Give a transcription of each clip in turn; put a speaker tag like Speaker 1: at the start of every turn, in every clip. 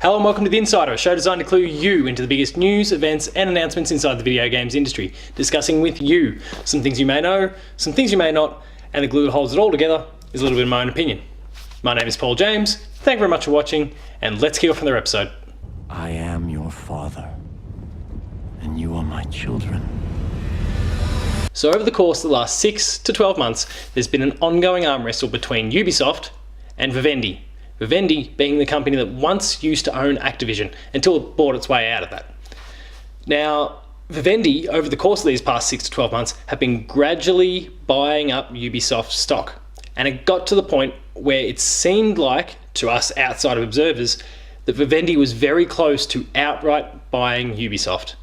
Speaker 1: Hello and welcome to The Insider, a show designed to clue you into the biggest news, events and announcements inside the video games industry, discussing with you some things you may know, some things you may not, and the glue that holds it all together is a little bit of my own opinion. My name is Paul James, thank you very much for watching, and let's kick off another episode.
Speaker 2: I am your father, and you are my children.
Speaker 1: So over the course of the last 6 to 12 months, there's been an ongoing arm wrestle between Ubisoft and Vivendi. Vivendi being the company that once used to own Activision until it bought its way out of that. Now, Vivendi, over the course of these past 6 to 12 months, have been gradually buying up Ubisoft stock. And it got to the point where it seemed like, to us outside of observers, that Vivendi was very close to outright buying Ubisoft.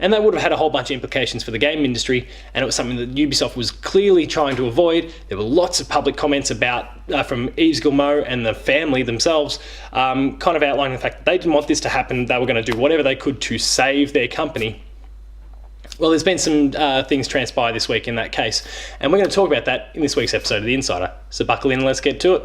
Speaker 1: And that would have had a whole bunch of implications for the game industry, and it was something that Ubisoft was clearly trying to avoid. There were lots of public comments about from Yves Guillemot and the family themselves, kind of outlining the fact that they didn't want this to happen. They were going to do whatever they could to save their company. Well, there's been some things transpire this week in that case, and we're going to talk about that in this week's episode of The Insider. So buckle in and let's get to it.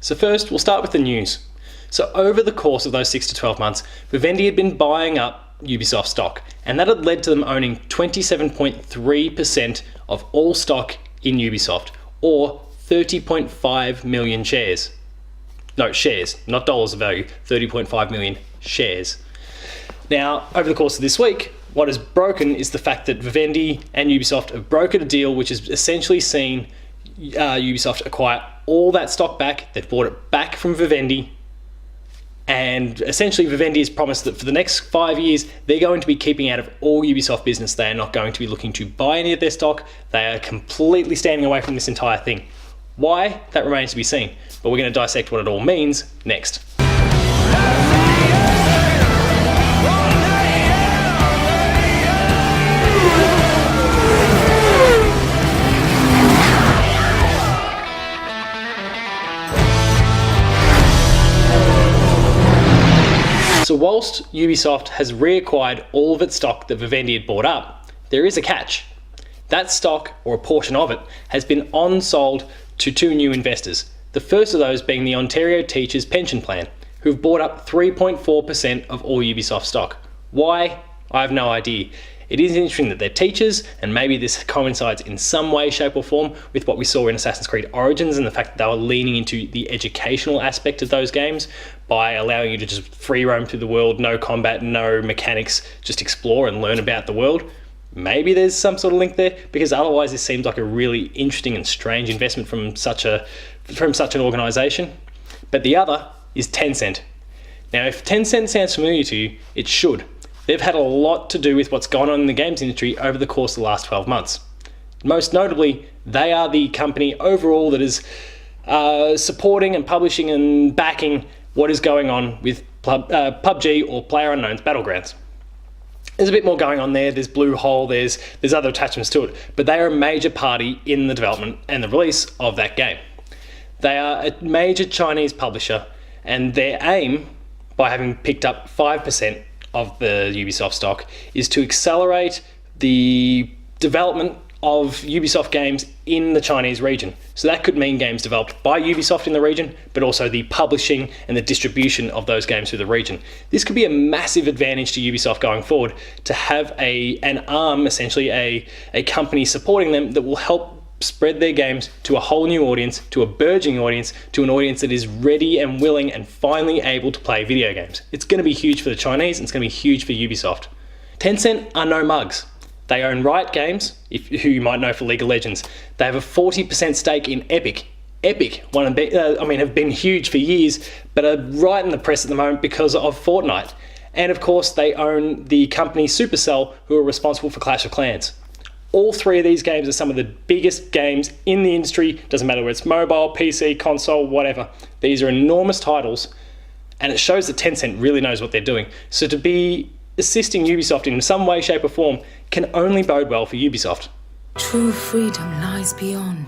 Speaker 1: So first, we'll start with the news. So over the course of those 6 to 12 months, Vivendi had been buying up Ubisoft stock, and that had led to them owning 27.3% of all stock in Ubisoft, or 30.5 million shares. No, shares, not dollars of value, 30.5 million shares. Now, over the course of this week, what has broken is the fact that Vivendi and Ubisoft have brokered a deal which has essentially seen Ubisoft acquire all that stock back. They've bought it back from Vivendi, and essentially Vivendi has promised that for the next 5 years they're going to be keeping out of all Ubisoft business. They are not going to be looking to buy any of their stock. They are completely standing away from this entire thing. Why? That remains to be seen, but we're going to dissect what it all means next. So whilst Ubisoft has reacquired all of its stock that Vivendi had bought up, there is a catch. That stock, or a portion of it, has been on-sold to two new investors. The first of those being the Ontario Teachers Pension Plan, who've bought up 3.4% of all Ubisoft stock. Why? I have no idea. It is interesting that they're teachers, and maybe this coincides in some way, shape or form with what we saw in Assassin's Creed Origins and the fact that they were leaning into the educational aspect of those games by allowing you to just free roam through the world, no combat, no mechanics, just explore and learn about the world. Maybe there's some sort of link there, because otherwise this seems like a really interesting and strange investment from such an organisation. But the other is Tencent. Now, if Tencent sounds familiar to you, it should. They've had a lot to do with what's gone on in the games industry over the course of the last 12 months. Most notably, they are the company overall that is supporting and publishing and backing what is going on with PUBG, or PlayerUnknown's Battlegrounds. There's a bit more going on there. There's Bluehole, there's other attachments to it, but they are a major party in the development and the release of that game. They are a major Chinese publisher, and their aim, by having picked up 5% of the Ubisoft stock, is to accelerate the development of Ubisoft games in the Chinese region. So that could mean games developed by Ubisoft in the region, but also the publishing and the distribution of those games through the region. This could be a massive advantage to Ubisoft going forward, to have an arm, essentially a company supporting them that will help spread their games to a whole new audience, to a burgeoning audience, to an audience that is ready and willing and finally able to play video games. It's going to be huge for the Chinese, and it's going to be huge for Ubisoft. Tencent are no mugs. They own Riot Games, who you might know for League of Legends. They have a 40% stake in Epic. Epic, have been huge for years, but are right in the press at the moment because of Fortnite. And of course, they own the company Supercell, who are responsible for Clash of Clans. All three of these games are some of the biggest games in the industry. Doesn't matter whether it's mobile, PC, console, whatever. These are enormous titles, and it shows that Tencent really knows what they're doing. So to be assisting Ubisoft in some way, shape or form can only bode well for Ubisoft.
Speaker 3: True freedom lies beyond.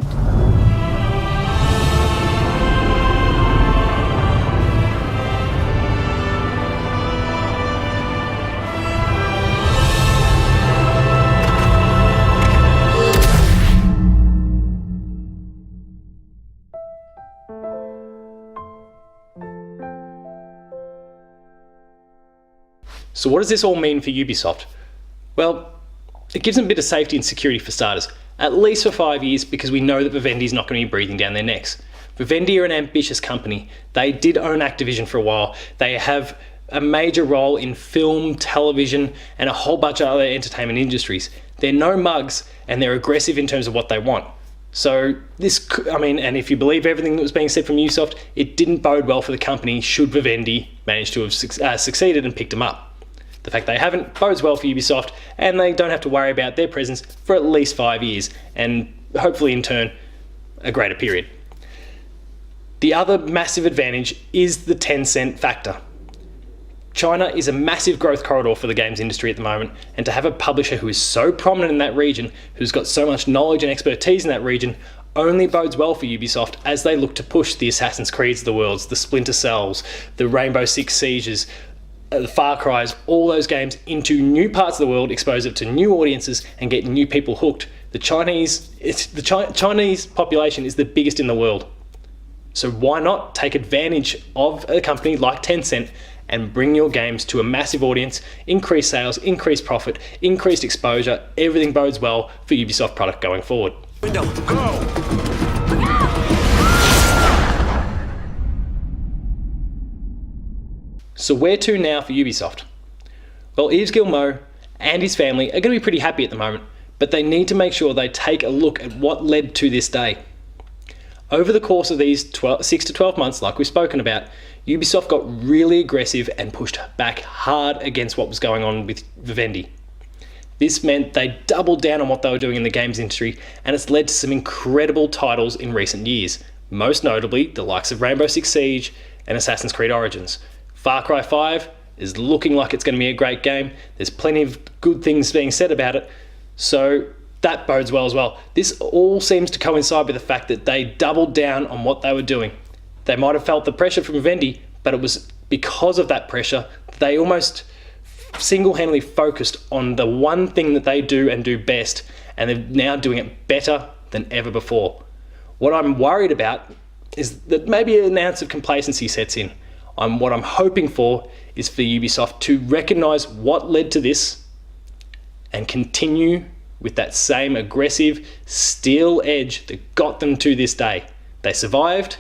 Speaker 1: So what does this all mean for Ubisoft? Well, it gives them a bit of safety and security for starters, at least for 5 years, because we know that Vivendi is not going to be breathing down their necks. Vivendi are an ambitious company. They did own Activision for a while. They have a major role in film, television, and a whole bunch of other entertainment industries. They're no mugs, and they're aggressive in terms of what they want. So and if you believe everything that was being said from Ubisoft, it didn't bode well for the company should Vivendi manage to have succeeded and picked them up. The fact they haven't bodes well for Ubisoft, and they don't have to worry about their presence for at least 5 years, and hopefully in turn, a greater period. The other massive advantage is the Tencent factor. China is a massive growth corridor for the games industry at the moment, and to have a publisher who is so prominent in that region, who's got so much knowledge and expertise in that region, only bodes well for Ubisoft as they look to push the Assassin's Creeds of the worlds, the Splinter Cells, the Rainbow Six Sieges, the Far Cry's, all those games into new parts of the world, expose it to new audiences and get new people hooked. The Chinese population is the biggest in the world. So why not take advantage of a company like Tencent and bring your games to a massive audience, increase sales, increase profit, increased exposure. Everything bodes well for Ubisoft product going forward.
Speaker 2: Window, go!
Speaker 1: So where to now for Ubisoft? Well, Yves Guillemot and his family are going to be pretty happy at the moment, but they need to make sure they take a look at what led to this day. Over the course of these 6 to 12 months, like we've spoken about, Ubisoft got really aggressive and pushed back hard against what was going on with Vivendi. This meant they doubled down on what they were doing in the games industry, and it's led to some incredible titles in recent years, most notably the likes of Rainbow Six Siege and Assassin's Creed Origins. Far Cry 5 is looking like it's going to be a great game. There's plenty of good things being said about it, so that bodes well as well. This all seems to coincide with the fact that they doubled down on what they were doing. They might have felt the pressure from Vivendi, but it was because of that pressure they almost single-handedly focused on the one thing that they do and do best, and they're now doing it better than ever before. What I'm worried about is that maybe an ounce of complacency sets in. What I'm hoping for is for Ubisoft to recognise what led to this and continue with that same aggressive steel edge that got them to this day. They survived.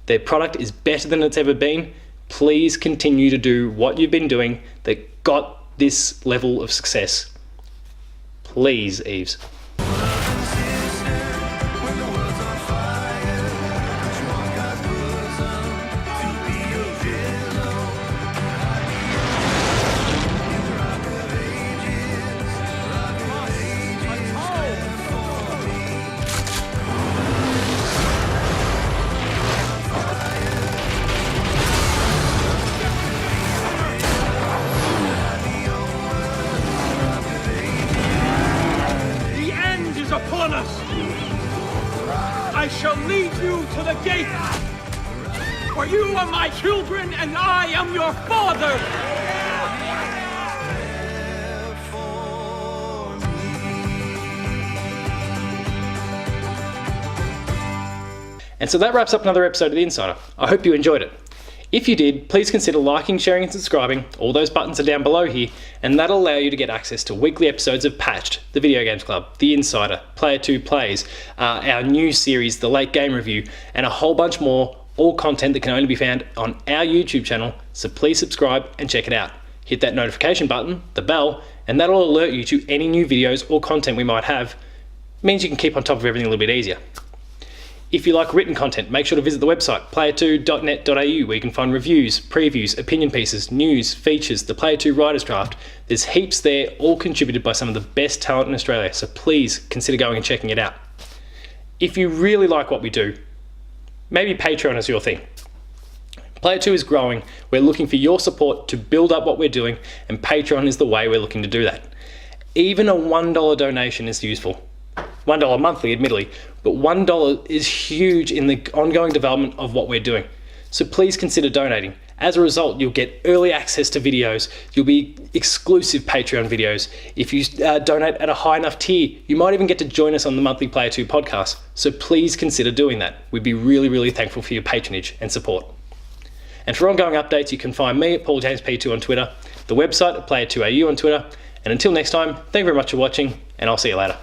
Speaker 1: Their product is better than it's ever been. Please continue to do what you've been doing that got this level of success. Please, Yves.
Speaker 4: Upon us! I shall lead you to the gate! For you are my children, and I am your father!
Speaker 1: And so that wraps up another episode of The Insider. I hope you enjoyed it. If you did, please consider liking, sharing and subscribing. All those buttons are down below here, and that'll allow you to get access to weekly episodes of Patched, the Video Games Club, The Insider, Player 2 Plays, our new series, The Late Game Review, and a whole bunch more, all content that can only be found on our YouTube channel, so please subscribe and check it out. Hit that notification button, the bell, and that'll alert you to any new videos or content we might have. It means you can keep on top of everything a little bit easier. If you like written content, make sure to visit the website player2.net.au where you can find reviews, previews, opinion pieces, news, features, the Player 2 Writer's Draft. There's heaps there, all contributed by some of the best talent in Australia, so please consider going and checking it out. If you really like what we do, maybe Patreon is your thing. Player 2 is growing, we're looking for your support to build up what we're doing, and Patreon is the way we're looking to do that. Even a $1 donation is useful. $1 monthly, admittedly, but $1 is huge in the ongoing development of what we're doing. So please consider donating. As a result, you'll get early access to videos, you'll be exclusive Patreon videos. If you donate at a high enough tier, you might even get to join us on the Monthly Player 2 podcast. So please consider doing that. We'd be really, really thankful for your patronage and support. And for ongoing updates, you can find me at PaulJamesP2 on Twitter, the website at Player2AU on Twitter. And until next time, thank you very much for watching, and I'll see you later.